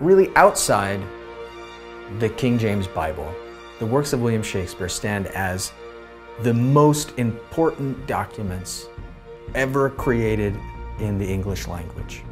Really outside the King James Bible, the works of William Shakespeare stand as the most important documents ever created in the English language.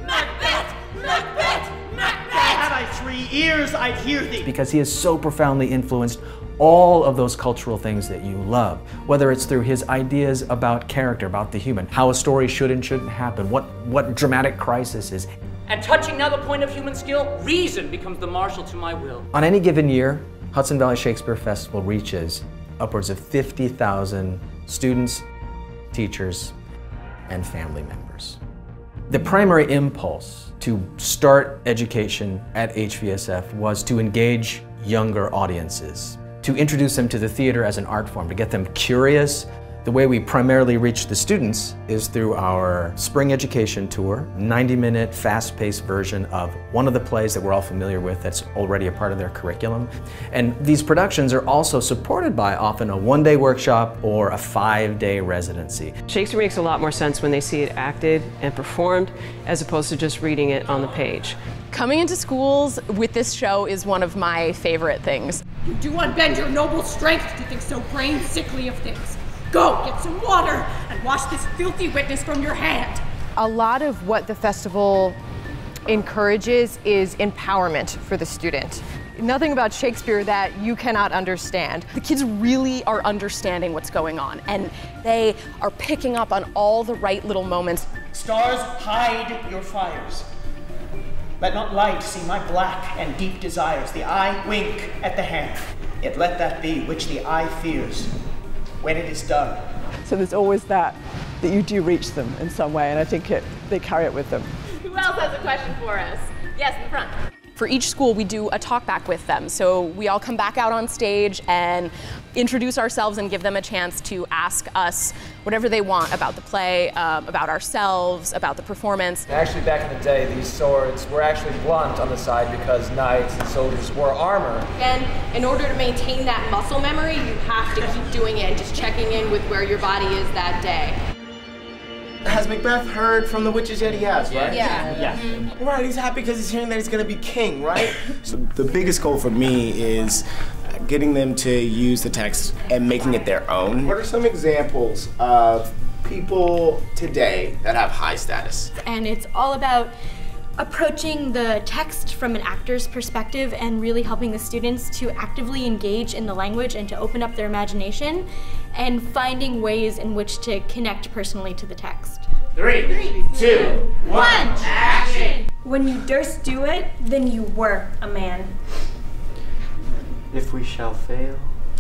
Macbeth! Macbeth! Macbeth! Had I 3 ears, I'd hear thee. Because he has so profoundly influenced all of those cultural things that you love, whether it's through his ideas about character, about the human, how a story should and shouldn't happen, what dramatic crisis is. And touching now the point of human skill, reason becomes the marshal to my will. On any given year, Hudson Valley Shakespeare Festival reaches upwards of 50,000 students, teachers, and family members. The primary impulse to start education at HVSF was to engage younger audiences, to introduce them to the theater as an art form, to get them curious. The way we primarily reach the students is through our spring education tour, 90-minute fast-paced version of one of the plays that we're all familiar with that's already a part of their curriculum. And these productions are also supported by often a one-day workshop or a 5-day residency. Shakespeare makes a lot more sense when they see it acted and performed as opposed to just reading it on the page. Coming into schools with this show is one of my favorite things. You do unbend your noble strength to think so brain sickly of things. Go, get some water, and wash this filthy witness from your hand. A lot of what the festival encourages is empowerment for the student. Nothing about Shakespeare that you cannot understand. The kids really are understanding what's going on, and they are picking up on all the right little moments. Stars, hide your fires. Let not light see my black and deep desires. The eye wink at the hand, yet let that be which the eye fears when it is done. So there's always that you do reach them in some way, and I think they carry it with them. Who else has a question for us? Yes, in the front. For each school, we do a talk back with them. So we all come back out on stage and introduce ourselves and give them a chance to ask us whatever they want about the play, about ourselves, about the performance. Actually, back in the day, these swords were actually blunt on the side because knights and soldiers wore armor. And in order to maintain that muscle memory, you have to keep doing it and just checking in with where your body is that day. Has Macbeth heard from the witches yet? He has, right? Yeah. Mm-hmm. Right, he's happy because he's hearing that he's going to be king, right? So the biggest goal for me is getting them to use the text and making it their own. What are some examples of people today that have high status? And it's all about approaching the text from an actor's perspective and really helping the students to actively engage in the language and to open up their imagination and finding ways in which to connect personally to the text. 3, 2, 1, action! When you durst do it, then you were a man. If we shall fail,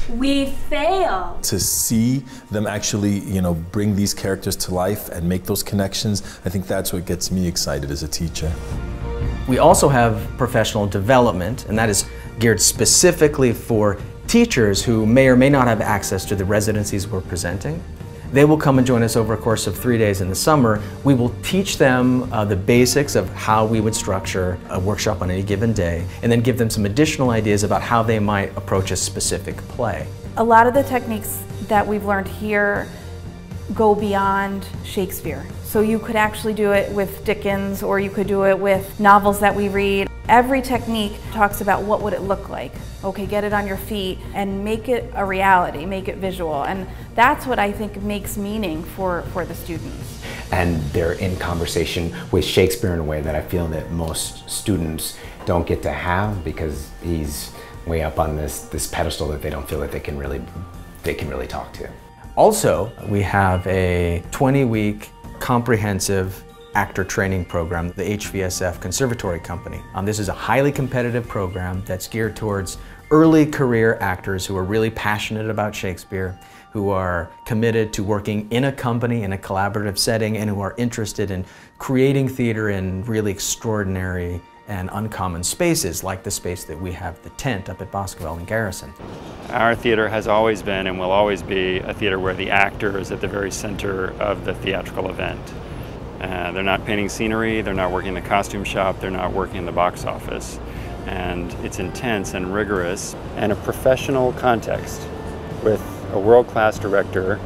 we fail. To see them actually, bring these characters to life and make those connections, I think that's what gets me excited as a teacher. We also have professional development, and that is geared specifically for teachers who may or may not have access to the residencies we're presenting. They will come and join us over a course of 3 days in the summer. We will teach them the basics of how we would structure a workshop on any given day, and then give them some additional ideas about how they might approach a specific play. A lot of the techniques that we've learned here go beyond Shakespeare. So you could actually do it with Dickens, or you could do it with novels that we read. Every technique talks about what would it look like. Okay, get it on your feet and make it a reality, make it visual. And that's what I think makes meaning for the students. And they're in conversation with Shakespeare in a way that I feel that most students don't get to have, because he's way up on this pedestal that they don't feel that they can really talk to. Also, we have a 20-week comprehensive actor training program, the HVSF Conservatory Company. This is a highly competitive program that's geared towards early career actors who are really passionate about Shakespeare, who are committed to working in a company, in a collaborative setting, and who are interested in creating theater in really extraordinary and uncommon spaces, like the space that we have, the tent up at Boscoville and Garrison. Our theater has always been and will always be a theater where the actor is at the very center of the theatrical event. They're not painting scenery, they're not working in the costume shop, they're not working in the box office. And it's intense and rigorous and a professional context with a world-class director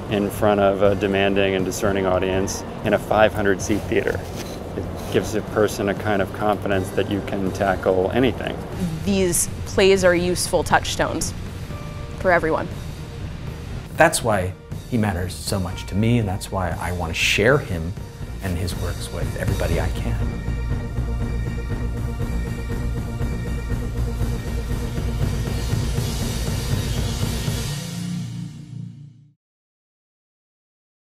in front of a demanding and discerning audience in a 500-seat theater. gives a person a kind of confidence that you can tackle anything. These plays are useful touchstones for everyone. That's why he matters so much to me, and that's why I want to share him and his works with everybody I can.